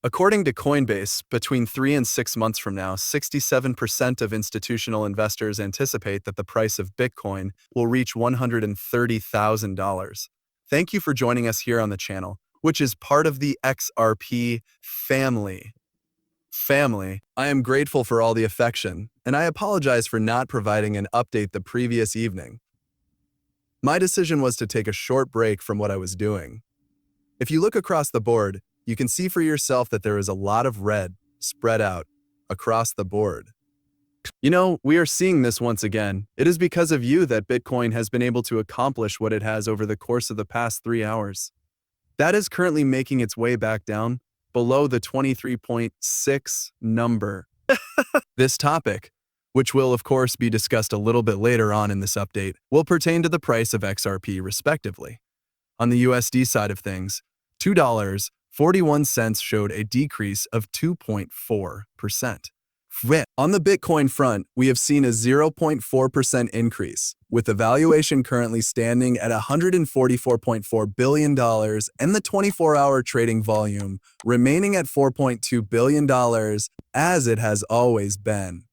According to Coinbase, between 3 and 6 months from now, 67% of institutional investors anticipate that the price of Bitcoin will reach $130,000. Thank you for joining us here on the channel, which is part of the XRP family. I am grateful for all the affection, and I apologize for not providing an update the previous evening. My decision was to take a short break from what I was doing. If you look across the board, you can see for yourself that there is a lot of red spread out across the board. You know, we are seeing this once again. It is because of you that Bitcoin has been able to accomplish what it has over the course of the past 3 hours. That is currently making its way back down below the 23.6 number. This topic, which will of course be discussed a little bit later on in this update, will pertain to the price of XRP respectively. On the USD side of things, $2.41 showed a decrease of 2.4%. On the Bitcoin front, we have seen a 0.4% increase, with the valuation currently standing at $144.4 billion and the 24-hour trading volume remaining at $4.2 billion as it has always been.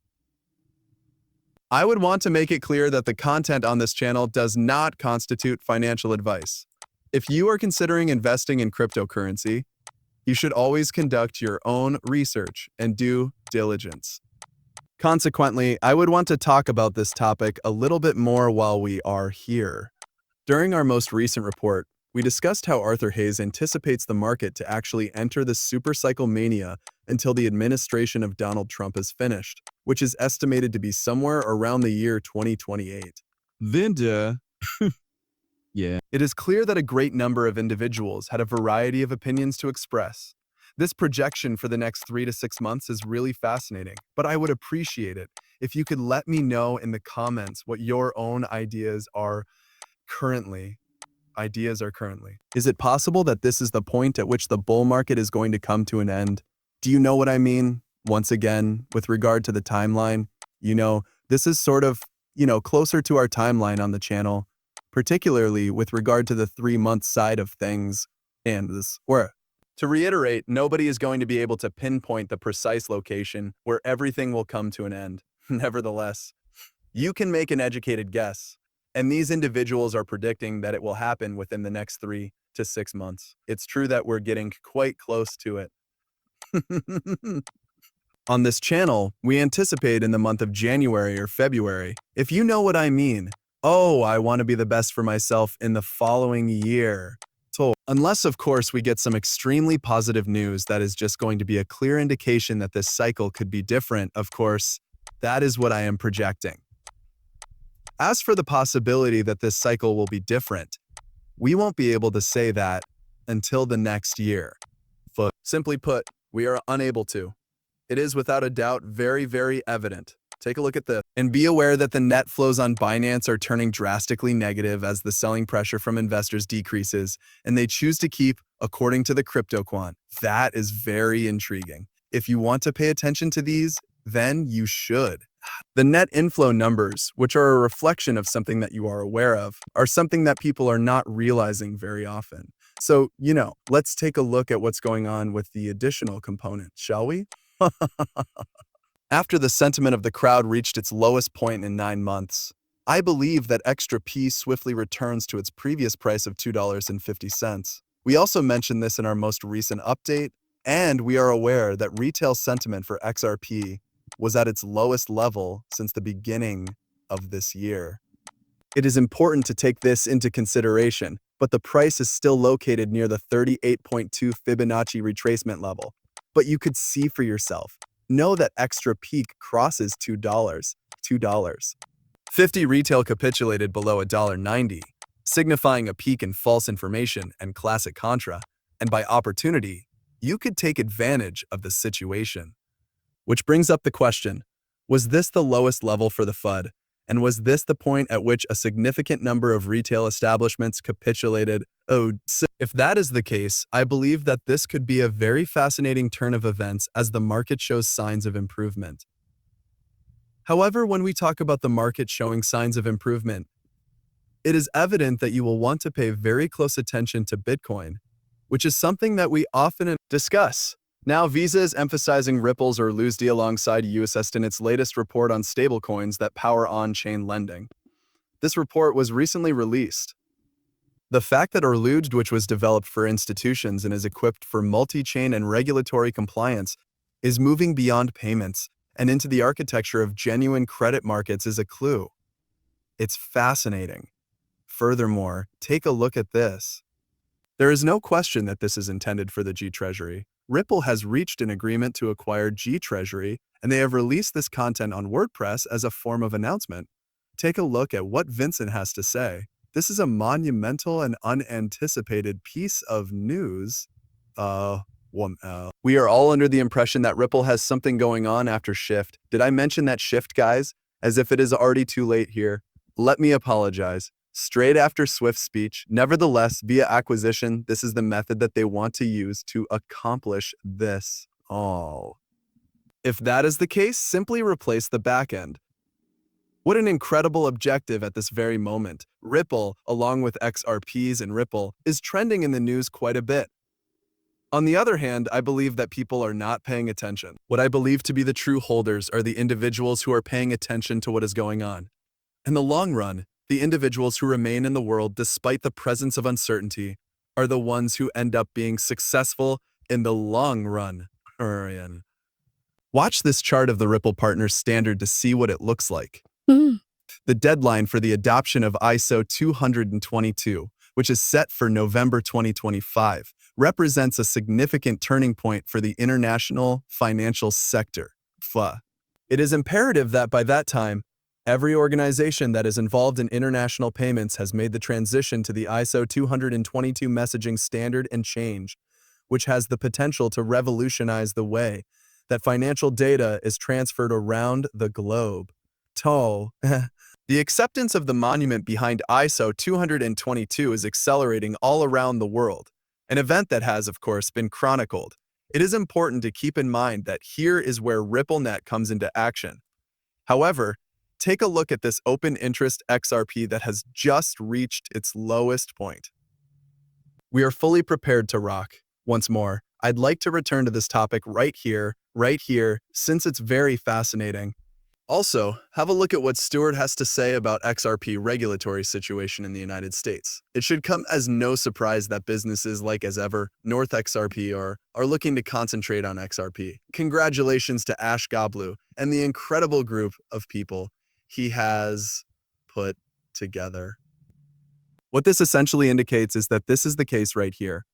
I would want to make it clear that the content on this channel does not constitute financial advice. If you are considering investing in cryptocurrency, you should always conduct your own research and due diligence. Consequently, I would want to talk about this topic a little bit more while we are here. During our most recent report, we discussed how Arthur Hayes anticipates the market to actually enter the supercycle mania until the administration of Donald Trump is finished, which is estimated to be somewhere around the year 2028. Yeah. It is clear that a great number of individuals had a variety of opinions to express. This projection for the next 3 to 6 months is really fascinating, but I would appreciate it if you could let me know in the comments what your own ideas are currently. Is it possible that this is the point at which the bull market is going to come to an end? Do you know what I mean? Once again, with regard to the timeline, this is sort of, closer to our timeline on the channel, particularly with regard to the 3-month side of things. And to reiterate, nobody is going to be able to pinpoint the precise location where everything will come to an end. Nevertheless, you can make an educated guess, and these individuals are predicting that it will happen within the next 3 to 6 months. It's true that we're getting quite close to it. On this channel, we anticipate in the month of January or February, if you know what I mean. Oh, I want to be the best for myself in the following year. Unless, of course, we get some extremely positive news that is just going to be a clear indication that this cycle could be different, of course, that is what I am projecting. As for the possibility that this cycle will be different, we won't be able to say that until the next year. Simply put, we are unable to. It is without a doubt very, very evident. Take a look at this. And be aware that the net flows on Binance are turning drastically negative as the selling pressure from investors decreases, and they choose to keep according to the crypto kwon. That is very intriguing. If you want to pay attention to these, then you should. The net inflow numbers, which are a reflection of something that you are aware of, are something that people are not realizing very often. So, let's take a look at what's going on with the additional component, shall we? After the sentiment of the crowd reached its lowest point in 9 months, I believe that XRP swiftly returns to its previous price of $2.50. We also mentioned this in our most recent update, and we are aware that retail sentiment for XRP was at its lowest level since the beginning of this year. It is important to take this into consideration, but the price is still located near the 38.2 Fibonacci retracement level. But you could see for yourself. Know that extra peak crosses $2. 50 retail capitulated below $1.90, signifying a peak in false information and classic contra, and by opportunity, you could take advantage of the situation. Which brings up the question, was this the lowest level for the FUD? And was this the point at which a significant number of retail establishments capitulated? If that is the case, I believe that this could be a very fascinating turn of events as the market shows signs of improvement. However, when we talk about the market showing signs of improvement, it is evident that you will want to pay very close attention to Bitcoin, which is something that we often discuss. Now, Visa is emphasizing Ripple's or lose D alongside USSD in its latest report on stablecoins that power on-chain lending. This report was recently released. The fact that Orlud, which was developed for institutions and is equipped for multi-chain and regulatory compliance, is moving beyond payments and into the architecture of genuine credit markets is a clue. It's fascinating. Furthermore, take a look at this. There is no question that this is intended for the G Treasury. Ripple has reached an agreement to acquire G Treasury, and they have released this content on WordPress as a form of announcement. Take a look at what Vincent has to say. This is a monumental and unanticipated piece of news. We are all under the impression that Ripple has something going on after Shift. Did I mention that Shift, guys? As if it is already too late here. Let me apologize. Straight after Swift's speech, nevertheless, via acquisition, this is the method that they want to use to accomplish this all. If that is the case, simply replace the backend. What an incredible objective at this very moment. Ripple, along with XRPs and Ripple, is trending in the news quite a bit. On the other hand, I believe that people are not paying attention. What I believe to be the true holders are the individuals who are paying attention to what is going on. In the long run, the individuals who remain in the world despite the presence of uncertainty are the ones who end up being successful in the long run. Watch this chart of the Ripple Partners Standard to see what it looks like. The deadline for the adoption of ISO 222, which is set for November 2025, represents a significant turning point for the international financial sector. It is imperative that by that time, every organization that is involved in international payments has made the transition to the ISO 222 messaging standard and change, which has the potential to revolutionize the way that financial data is transferred around the globe. The acceptance of the monument behind ISO 222 is accelerating all around the world, an event that has, of course, been chronicled. It is important to keep in mind that here is where RippleNet comes into action. However, take a look at this open interest XRP that has just reached its lowest point. We are fully prepared to rock. Once more, I'd like to return to this topic right here, since it's very fascinating. Also, have a look at what Stuart has to say about XRP regulatory situation in the United States. It should come as no surprise that businesses like as ever, North XRP are looking to concentrate on XRP. Congratulations to Ash Goblu and the incredible group of people he has put together. What this essentially indicates is that this is the case right here.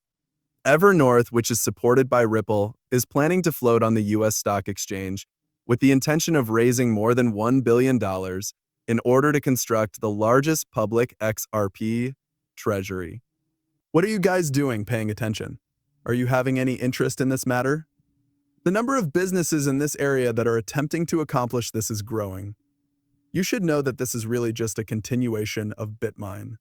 Evernorth, which is supported by Ripple, is planning to float on the US stock exchange with the intention of raising more than $1 billion in order to construct the largest public XRP treasury. What are you guys doing paying attention? Are you having any interest in this matter? The number of businesses in this area that are attempting to accomplish this is growing. You should know that this is really just a continuation of Bitmine.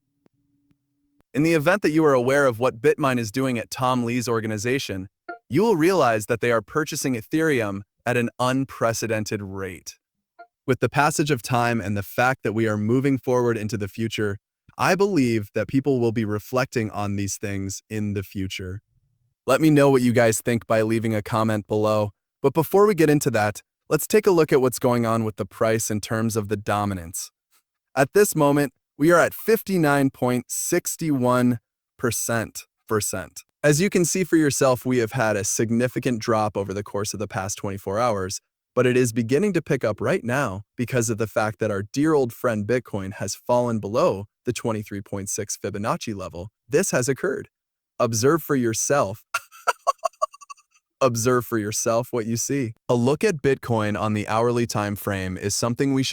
In the event that you are aware of what Bitmine is doing at Tom Lee's organization, you will realize that they are purchasing Ethereum at an unprecedented rate. With the passage of time and the fact that we are moving forward into the future, I believe that people will be reflecting on these things in the future. Let me know what you guys think by leaving a comment below. But before we get into that, let's take a look at what's going on with the price in terms of the dominance. At this moment, we are at 59.61%. As you can see for yourself, we have had a significant drop over the course of the past 24 hours, but it is beginning to pick up right now because of the fact that our dear old friend Bitcoin has fallen below the 23.6 Fibonacci level. This has occurred. Observe for yourself. Observe for yourself what you see. A look at Bitcoin on the hourly time frame is something we should